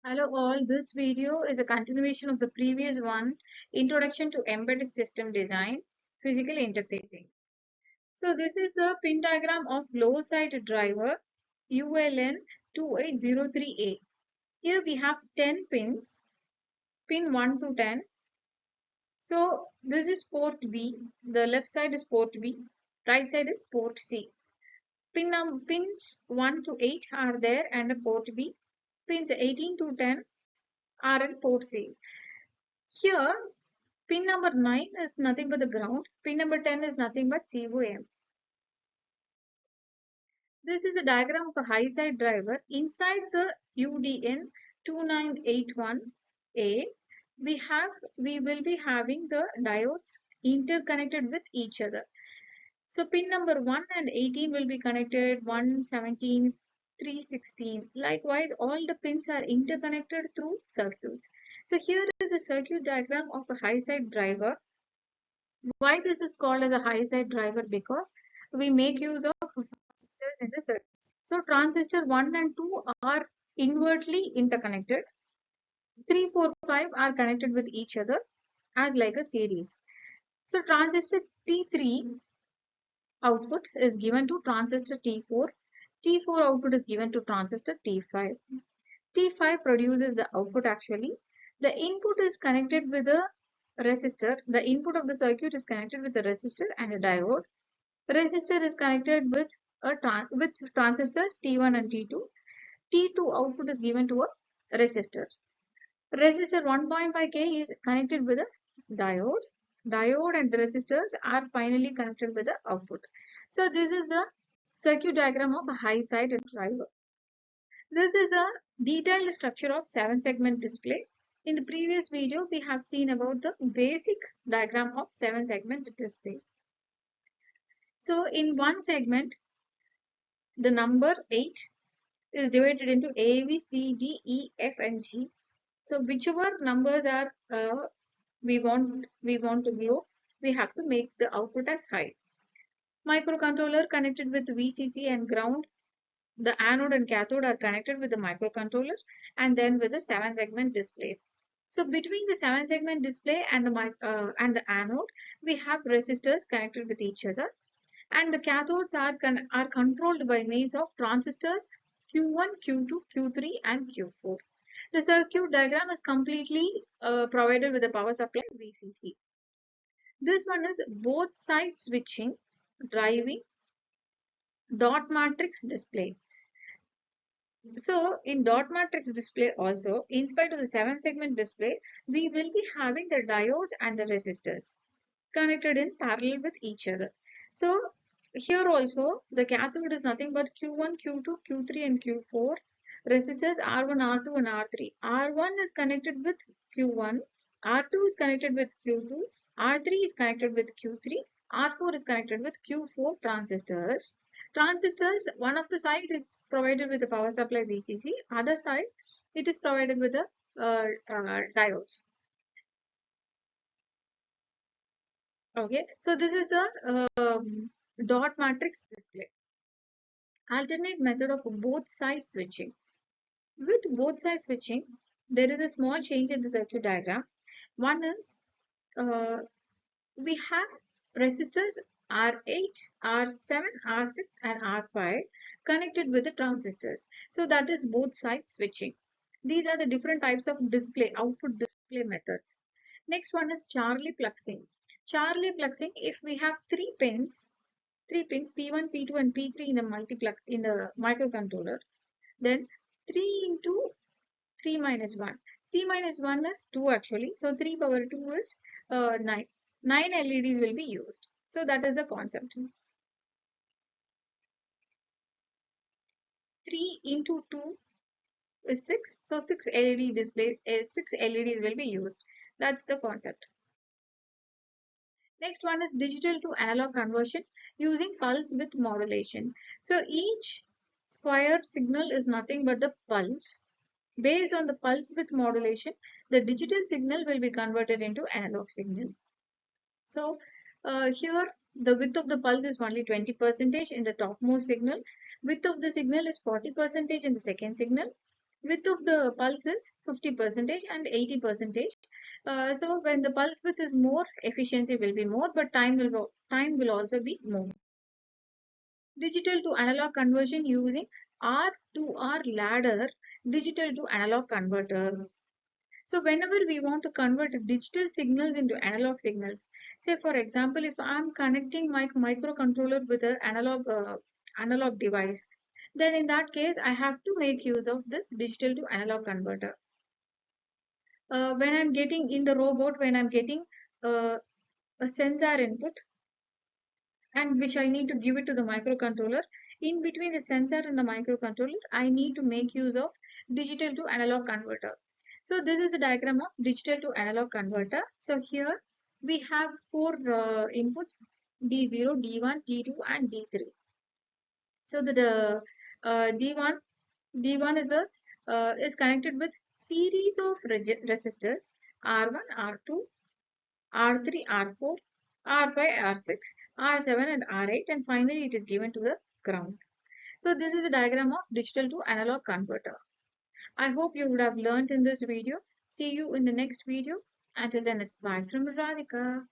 Hello all, this video is a continuation of the previous one, Introduction to Embedded System Design, Physical Interfacing. So this is the pin diagram of low side driver ULN 2803A. Here we have 10 pins, pin 1 to 10. So this is port B, the left side is port B, right side is port C. Pins 1 to 8 are there and a port B. Pins 18 to 10 are in port C. Here pin number 9 is nothing but the ground. Pin number 10 is nothing but COM. This is a diagram of a high side driver. Inside the UDN 2981A, we will be having the diodes interconnected with each other. So pin number 1 and 18 will be connected, 1, 17, 316. Likewise, all the pins are interconnected through circuits. So here is a circuit diagram of a high side driver. Why this is called as a high side driver? Because we make use of transistors in the circuit. So transistor 1 and 2 are inwardly interconnected. 3, 4, 5 are connected with each other as like a series. So transistor T3 output is given to transistor T4. T4 output is given to transistor T5. T5 produces the output actually. The input is connected with a resistor. The input of the circuit is connected with a resistor and a diode. Resistor is connected with transistors T1 and T2. T2 output is given to a resistor. Resistor 1.5K is connected with a diode. Diode and resistors are finally connected with the output. So this is the circuit diagram of a high side driver. This is a detailed structure of 7-segment display. In the previous video, we have seen about the basic diagram of 7-segment display. So in one segment, the number 8 is divided into A, B, C, D, E, F, and G. So whichever numbers are we want to glow, we have to make the output as high. Microcontroller connected with VCC and ground. The anode and cathode are connected with the microcontroller and then with the 7-segment display. So between the 7-segment display and the anode, we have resistors connected with each other, and the cathodes are controlled by means of transistors Q1, Q2, Q3, and Q4. The circuit diagram is completely provided with the power supply VCC. This one is both side switching, driving, dot matrix display. So in dot matrix display also, in spite of the 7-segment display, we will be having the diodes and the resistors connected in parallel with each other. So here also the cathode is nothing but Q1, Q2, Q3 and Q4. Resistors R1, R2 and R3. R1 is connected with Q1, R2 is connected with Q2, R3 is connected with Q3, R4 is connected with Q4 transistors. Transistors, one of the side it's provided with the power supply VCC, other side it is provided with the diodes. Okay, so this is the dot matrix display. Alternate method of both side switching. With both side switching, there is a small change in the circuit diagram. One is uh, we have resistors R8, R7, R6 and R5 connected with the transistors. So that is both side switching. These are the different types of display, output display methods. Next one is Charlie pluxing. Charlie pluxing, if we have three pins P1, P2 and P3 in the in the microcontroller, then 3 into 3 minus 1. 3 minus 1 is 2 actually. So 3 power 2 is 9. 9 LEDs will be used. So that is the concept. 3 into 2 is 6. So 6 6 LEDs will be used. That's the concept. Next one is digital to analog conversion using pulse width modulation. So each square signal is nothing but the pulse. Based on the pulse width modulation, the digital signal will be converted into analog signal. So here the width of the pulse is only 20% in the topmost signal. Width of the signal is 40% in the second signal. Width of the pulse is 50% and 80%. So when the pulse width is more, efficiency will be more, but time will also be more. Digital to analog conversion using R to R ladder digital to analog converter. So whenever we want to convert digital signals into analog signals, say for example, if I'm connecting my microcontroller with an analog device, then in that case I have to make use of this digital to analog converter. When I'm getting in the robot, when I'm getting uh, a sensor input and which I need to give it to the microcontroller, in between the sensor and the microcontroller, I need to make use of digital to analog converter. So this is a diagram of digital to analog converter. So here we have four inputs D0, D1, D2 and D3. So D1 is connected with series of resistors R1, R2, R3, R4, R5, R6, R7 and R8 and finally it is given to the ground. So this is a diagram of digital to analog converter. I hope you would have learned in this video. See you in the next video. Until then it's bye from Radhika.